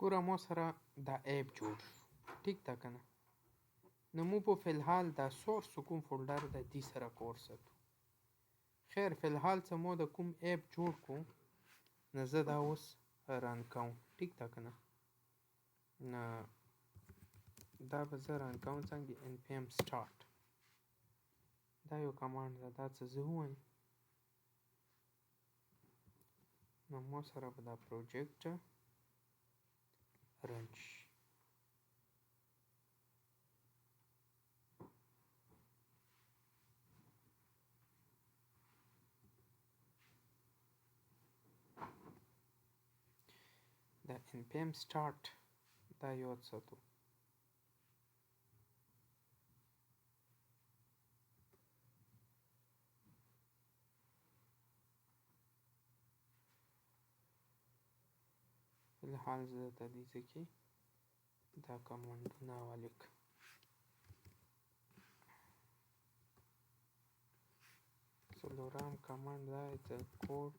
ګوره ما سره دا ایپ جوړ شو ټیک ده که نه. نو مو په فلحال دا سورس کوم فولډر د دې سره کور ساتو. خیر فلحال څه مو د کوم ایپ جوړ کو نو زه دا اوس رن کوم ټیک ده که نه. نو دا به زه رن کوم څنګه npm start دا یو کمانډ ده. دا څه زه ووایم نو ما سره به دا پروجیکټ رن شي. دا npm start دا یاد ساتو. فلحال زه ته دې ځای کې دا کمانډونه ولیک. څلورم کمانډ دا د کوډ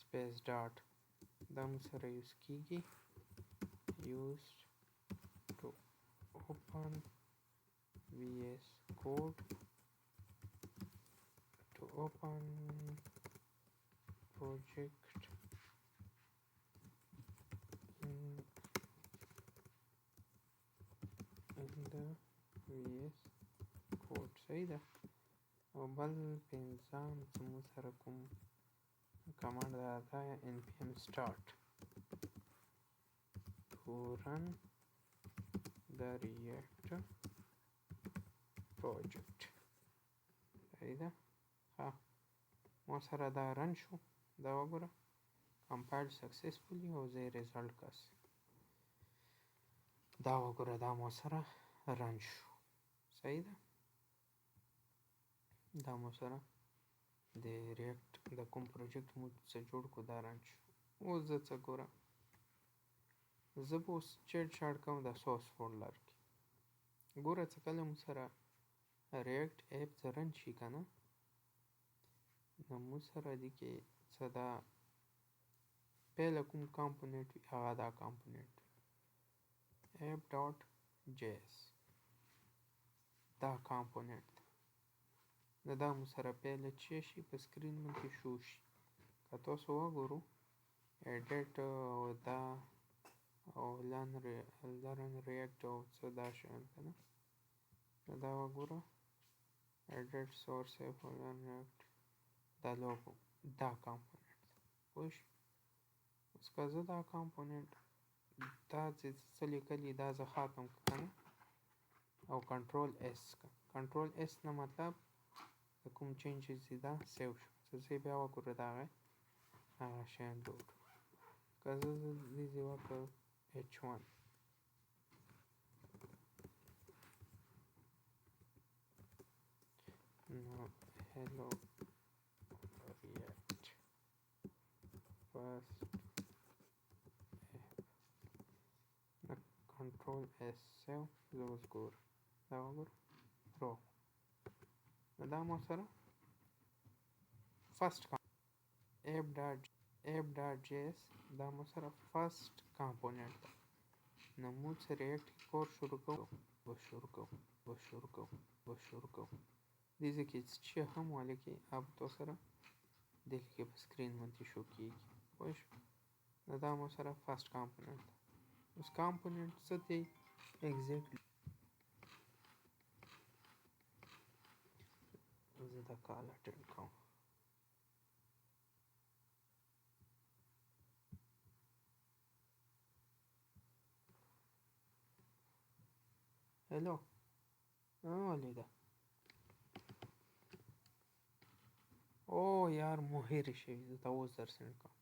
سپیس ډاټ دا مو سره یوز کیږي. used to open VS Code to open project in the VS Code. صحیح ده. او بل پنځم چې مو سره کوم کمانډ دا npm start to run the react project. صحیح ده. ها ما سره دا رن شو. دا وګوره compiled successfully او زه result کاس دا وګوره دا ما سره رن شو. صحیح ده. دا مو سره د ریاکټ د کوم پروجیکټ مو څه جوړ کو دا رن شو. اوس زه څه ګورم زه به اوس چیټ شاټ کوم د سورس فولډر کې. ګوره څه کله مو سره ریاکټ ایپ څه رن شي که نه نو مو سره دې کې څه دا پیله کوم کامپوننټ وي هغه دا کامپوننټ app ډاټ js دا کامپوننټ ده. دا مو سره پیله چې شي په سکرین باندې شو شي. که تاسو وګورو ایډیټ او دا او لرن ریاکټ او څه دا شیان که نه دا وګوره ایډیټ سورس ایپ او لرن ریاکټ دا لوګو دا کامپوننټ ده. پوه شئ. اوس که زه دا کامپوننټ دا چې څه لیکلي دا زه ختم که نه او کنټرول اس که کنټرول اس نه مطلب د کوم چینجز دي دا سیو شو. زه بیا وګوره د هغه شیان لوډ که زه دې ځای وکړ h1 نو hello react first app control s سیو زه اوس ګورم دا وګوره رو دا مو سره فرست app.js دا مو سره فرست کامپوننټ ده. نو موږ چې ریاکټ کور شروع کوو دې ځای کې چې هم ولیکي اب تو سره دلته کې په سکرین باندې شو کیږي. پوه شو. نو دا مو سره فرست کامپوننټ ده. اوس کامپوننټ څه دی ایگزیکټلی زه دا کال اټینډ کوم. هلو ولیده او یار مو هېرې شوي زه ته اوس در سینډ کوم.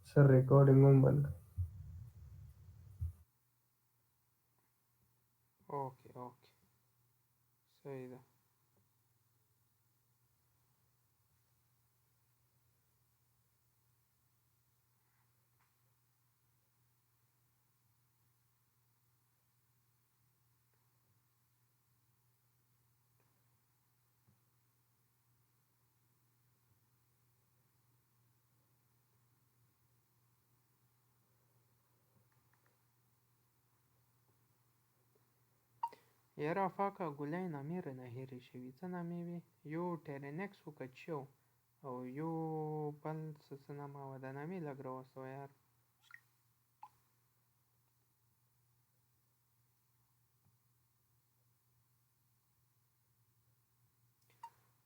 سر ریکارډینګ هم بند کړه. اوکې صحیح ده. یاره افاقه ګلای نامې رانه هېرې شوي. څه نامې وې؟ یو ټیرینکس و که چې و، او یو بل څه نامه وه. دا نامې لږ راوستوه یار.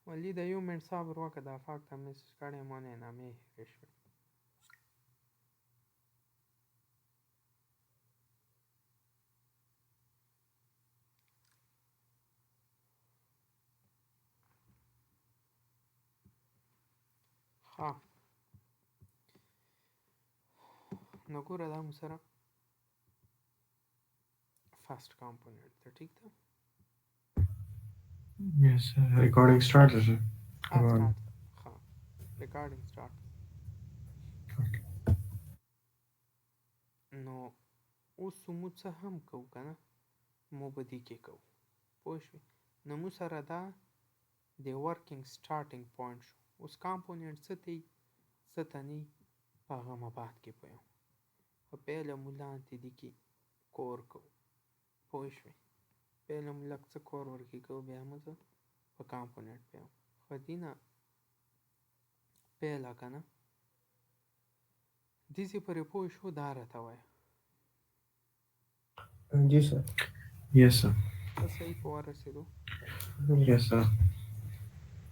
ولې د 1 منټ صبر وکړه. د افاق ته میسج کړی ما نه نامې هېرې شوې. ښه نو ګوره دا مو سره فاست کامپوننټ ده. ټیک ده. Yes, recording started. Come on. سٹارټ ښه ریکارډینګ سٹارټ. Okay. نو اوس موږ څه هم کوو که نه، مو به دې کې کوو. پوه شوې؟ نو موږ سره دا د ورکینګ سټارټینګ پوینټ شو. اوس کامپوننټ څه ته وي څه ته نه وي په هغه مو بعد کې پوهیم. خو پهله مو لاندې دې کې کور کوو. پوه شوې؟ پهله مو لږ څه کور ورکې کوو، بیا مو زه په کامپوننټ پوهیم. خو دې نه پهله که نه دې ځای پورې پوه شو. دا راته وایه. जी sir. Yes, sir. ښه صحیح په ورسېدو. Yes, sir.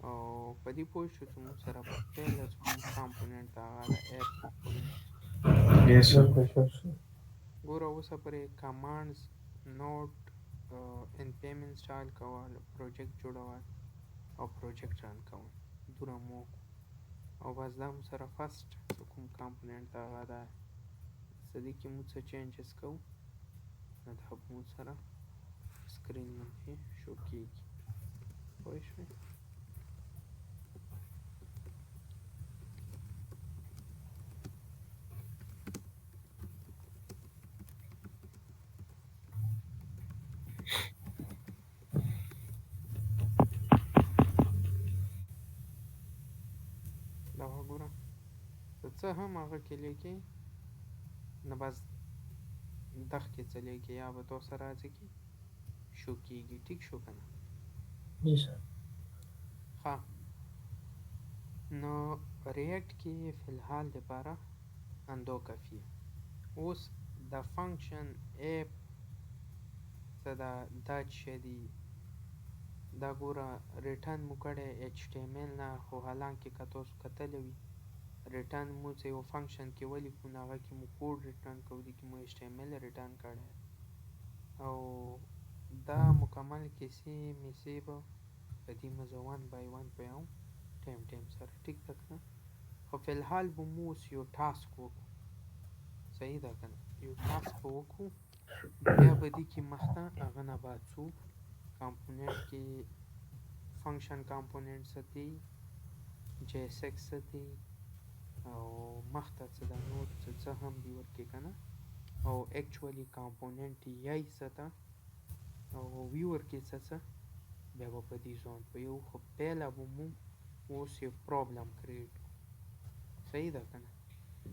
او په دې پوه شو چې موږ سره پهله چې کوم کامپوننټ ده هغه د اپ کامپوننټ. Yes, sir. बिल्कुल sure sir. ګوره اوسه پورې کمانډز نوټ ان پیمنټ سټایل کول، پروجیکټ جوړول او پروجیکټ رن کول دوره مو وکړو. او بس دا مو سره فرست چې کوم کامپوننټ ده هغه ده. څه دې کې موږ څه چینجز کوو نو دا به مو سره سکرین باندې شو کېږي. پوه شوې؟ دا وګوره که څه هم هغه کې لیکې نو بس دغ کې څه لیکې یا به تو سره راځي کې شو کېږي. ټیک شو که نه؟ Ji सर. ښه نو ریاکټ کې فی الحال لپاره اندو کافي. اوس د فنکشن اپ څه ده دا چې دي دا ګوره ریټرن مو کړی HTML نه، خو حالانکې که تاسو کتلی وي ریټرن مو څه یو فنکشن کې ولیکو نو هغه کې مو کوډ ریټرن کوو، دې کې مو HTML ریټرن کړی. او دا مکمل کیسې میسې به په دې مو زه 1 by 1 پوهوم ټایم سره. ټیک ده که نه؟ خو فی الحال به مو اوس یو ټاسک وکړو. صحیح ده که نه؟ یو ټاسک به وکړو، بیا به دې کې مخته هغه نه بعد څو کامپوننټ کې فنکشن کامپوننټ څه دي، JSX څه دي، او مخته څه ده نور څه هم دي ورکې که نه، او اکچولی کامپوننټ یای څه ده او ویور کې څه بیا به په دې ځوان پوهیږو. خو پهله به مو اوس یو پرابلم کریټ کړو. صحیح ده که نه؟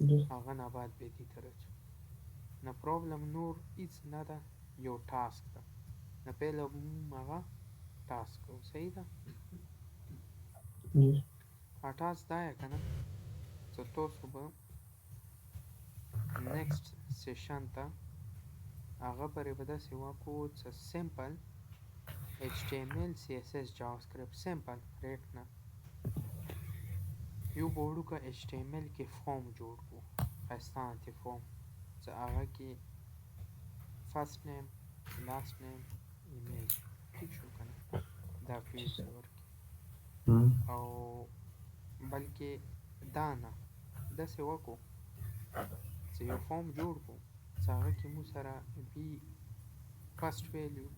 Ji. هغه نه بعد بیا دې ته راځو. نه پرابلم نور هېڅ نه ده، یو ټاسک ده. نه پهله به مو هغه ټاسک کوو. صحیح ده؟ Ji. ټاسک دا یې که نه چې تاسو به نیکسټ سیشن ته هغه پرې به داسې وکړو چې سمپل HTML CSS JavaScript سمپل ریاکټ نه یو به وړوکه HTML کې فارم جوړ کړو، ښایسته انتي فارم چې هغه کې فرست نیم لاست نیم ایمیل. ټیک شو که نه؟ دا فیلډ ورکړي. او بلکې دا نه داسې وکړو چې یو فارم جوړ کړو چې هغه کې مو سره بي فرست ویلیو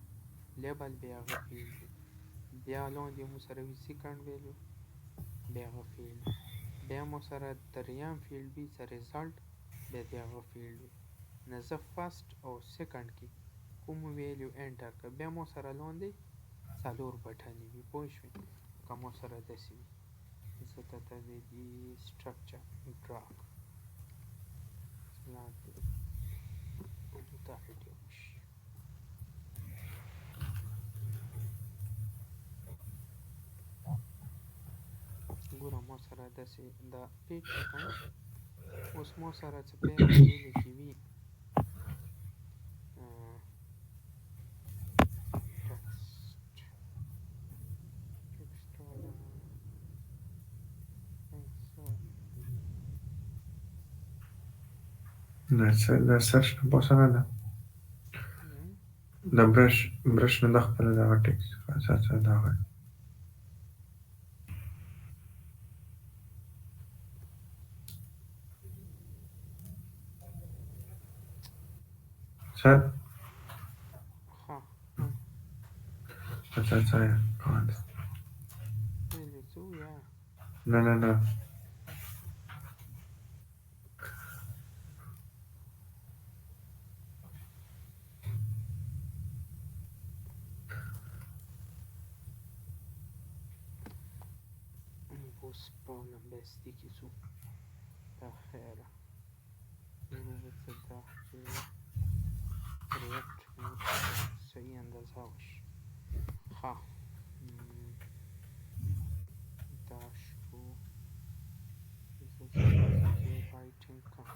لیبل بیا هغه فیلډ وي، بیا لاندې مو سره وي سیکنډ ویلیو بیا هغه فیلډ، بیا مو سره دریم فیلډ وي چې ریزلټ بیا د هغه فیلډ وي. نه زه فرست او سیکنډ کې کوم ویلیو انټر کړه بیا مو سره لاندې څلور بټنې وي. پوه شوې؟ که مو سره داسې وي زه درته د دې سټرکچر ډرا کړم لاندې دا ویډیو شي. سره داسې دا پیج ده که نه اوس مو سره څه پیل ویلې کې وي د سرچ نه پوسه نه ده د برش نه د خپله دغه ټکس اساسا دغه سر ها اساسا کاند ویلې څه یا نه اوس په لمبستی کې څو دا خیره وروبه څه دا چې ریاکټ صحیح اندازه وشي ها دا شو زه چې رایټینګ کوم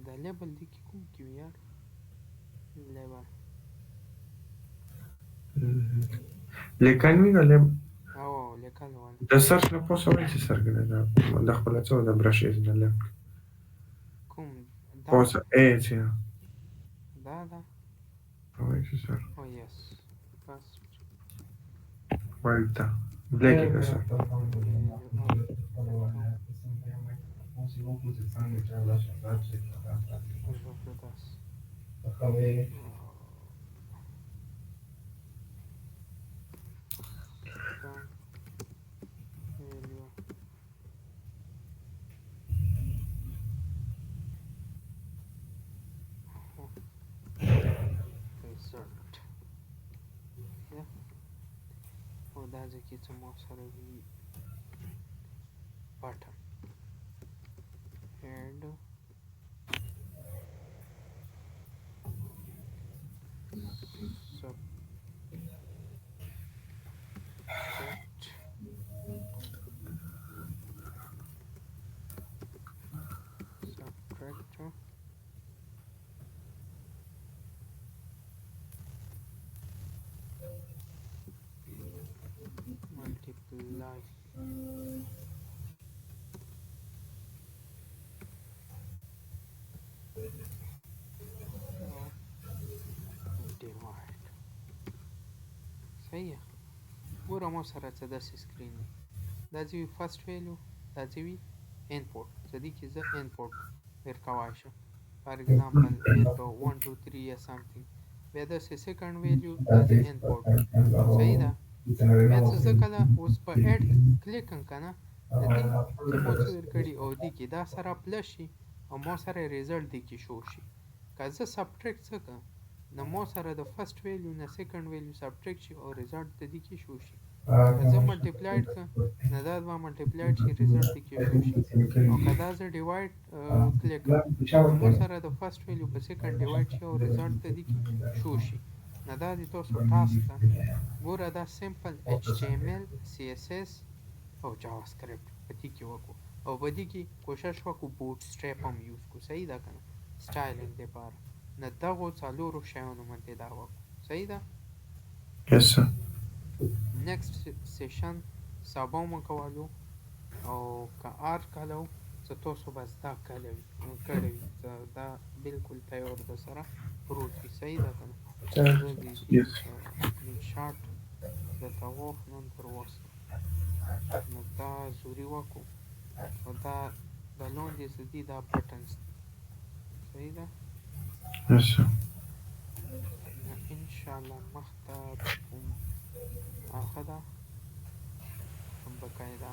دا لیبل دی کې کوم کې وي یار لیبل لیکن وی د او لیکل ول سرچ نه پوسه وایي چې سرګنه ده د خپل څو د برش از نه لیفت کوم دا پوسه ای چې دا وایي چې سر او یس بس وایي بلیک ده سر او دا ځکه چې مو سره وي button and subtractor multiply divide صحیح ګوره مو سره څه داسې سکرین دی دا چې وي فرست ویلیو دا چې وي انپورټ څه دي کې زه انپورټ ورکوای شم فار ایگزامپل ورکو 1 2 3 یا سمثینګ بیا داسې سیکنډ ویلیو دا د انپورټ صحیح ده بیا څه زه کله اوس په اډ کلیک کوم که نه د دې چې مو څه ورکړي او دې کې دا سره پلس شي او مو سره ریزلټ دې کې شو شي که زه سبټریکټ څه کړم نو مو سره د فرست ویلیو نه سیکنډ ویلیو سبټریکټ شي او ریزلټ د دې کې شو شي که زه ملټیپلایډ کړم نو دا دوه ملټیپلایډ شي ریزلټ دې کې شو شي او که دا زه ډیوایډ کلیک کړم نو مو سره د فرست ویلیو په سیکنډ ډیوایډ شي او ریزلټ د دې کې شو شي نه دا د تاسو ټاسک ده ګوره دا سمپل HTML CSS او جاوا سکرپټ په دې کې وکړو او په دې کې کوشش وکړو بوټ سټریپ هم یوز کړو صحیح ده که نه سټایلینګ دپاره نه دغو څلورو شیانو باندې دا وکړو صحیح ده یس سر نیکسټ سیشن سبا مو کولو او که هر کله و څه تاسو به زده کړی وي دا بلکل تیار ده سره پروت وي صحیح ده که نه زه د دې سکرین شاټ درته واخلم تر وسه نو دا زوري وکړو او دا د لاندې څه دي دا بټنز دي صحیح ده یس سر نو انشاءالله مخته کوم هغه ده بقاعده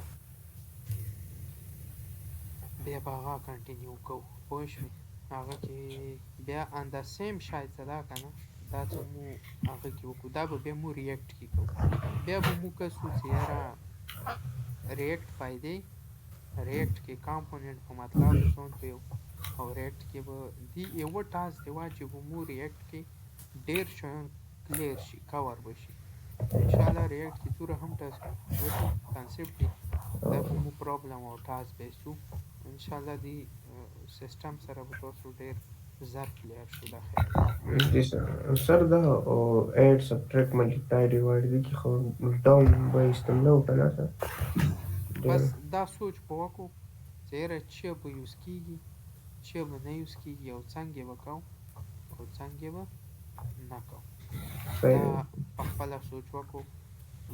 بیا به هغه کنټینیو کوو پوه شوې هغه کې بیا ان د سیم شاید څه ده که نه دا څه مو هغه کې وکړو دا به بیا مو ریاکټ کې کوو بیا به مو کسو چې یاره ریاکټ فایدې ریاکټ کې کامپوننټ په مطلب زون پیو او ریاکټ کې به دی یو ټاسک دی چې به مو ریاکټ کې ډیر شیان کلیر شي کور بشي ان شاء الله ریاکټ کې څوره هم ټاسک وته کانسپټ دی دا به مو پرابلم او ټاسک بیسو ان شاء الله دی سیستم سره به تاسو ډیر زر کلیر شو دا خیر جی سر سر دا ایड سبټریکټ ملټیپلای ډیوایډ دي کې خو ډاون به استعمال نه وکړه سر بس دا سوچ په وکړو چې یاره چې به یوز کېږي چې به نه یوز کېږي او څنګه به کوو او څنګه به نه کوو دا په خپله سوچ وکړو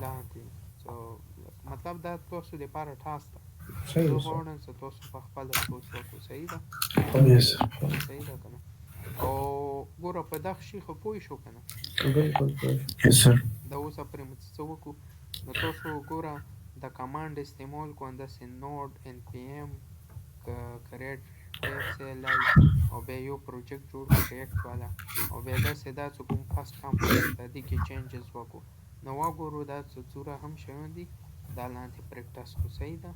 لاندې مطلب دا تاسو لپاره ټاسک ده صحیح زه ده سر غواړم چې تاسو په خپله سوچ وکړو صحیح ده Yes, sir. صحیح ده که نه او ګوره په دغه شي خو پوه شو که نه بالکل پوه شو. Yes, sir. د اوسه پرې مو څه وکړو نو تاسو ګوره د کمانډ استعمال کو انداسې نوډ npm کریټ cli او بیا یو پروجیکټ جوړ کړو ریاکټ والا او بیا داسې دا چې کوم فاست کامپوننټ د دې کې چینجز وکړو نو وګورو دا څه څوره هم شیان دي دا لاندې پریکټس کو صحیح ده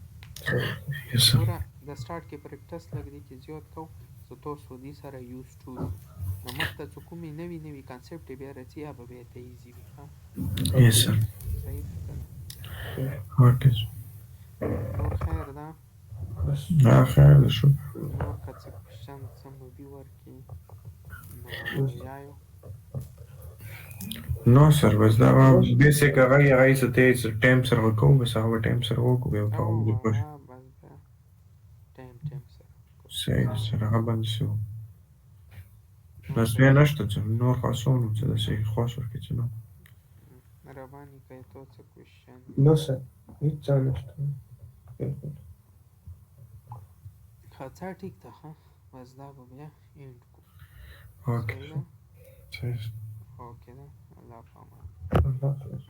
Yes, sir. ګوره د سټارټ کې پریکټس لږ دی کې زیات کو چې تاسو دې سره یوز ټو نو مخته چې کومې نوي کانسپټ بیا راځي هغه به بیا ته ایزي وي ښه Yes, sir. صحیح ده که نه Okay. نور خیر ده بس خیر ده شو. نور که څه کوېشن څه مو بي ورکړي نو یایو No, sir. بس دا بیسیک هغه څه ته څه ټایم سره وکړو بس هغه ټایم سره وکړو بیا په او هغه پوه شو. بس بیا ټایم سره صحیح ده سر هغه باندې شو. بس بیا نشته څه نور خاصونه څه داسې خاص ورکړي څه نه. مهرباني کوئ تو څه کوېشن نو سر هیڅ څه نشته بالکل ښه څه ټیک ده ښه بس دا به بیا اینډ کو Okay. صحیح ده صحیح. اوکې ده الله په امان الله حافظ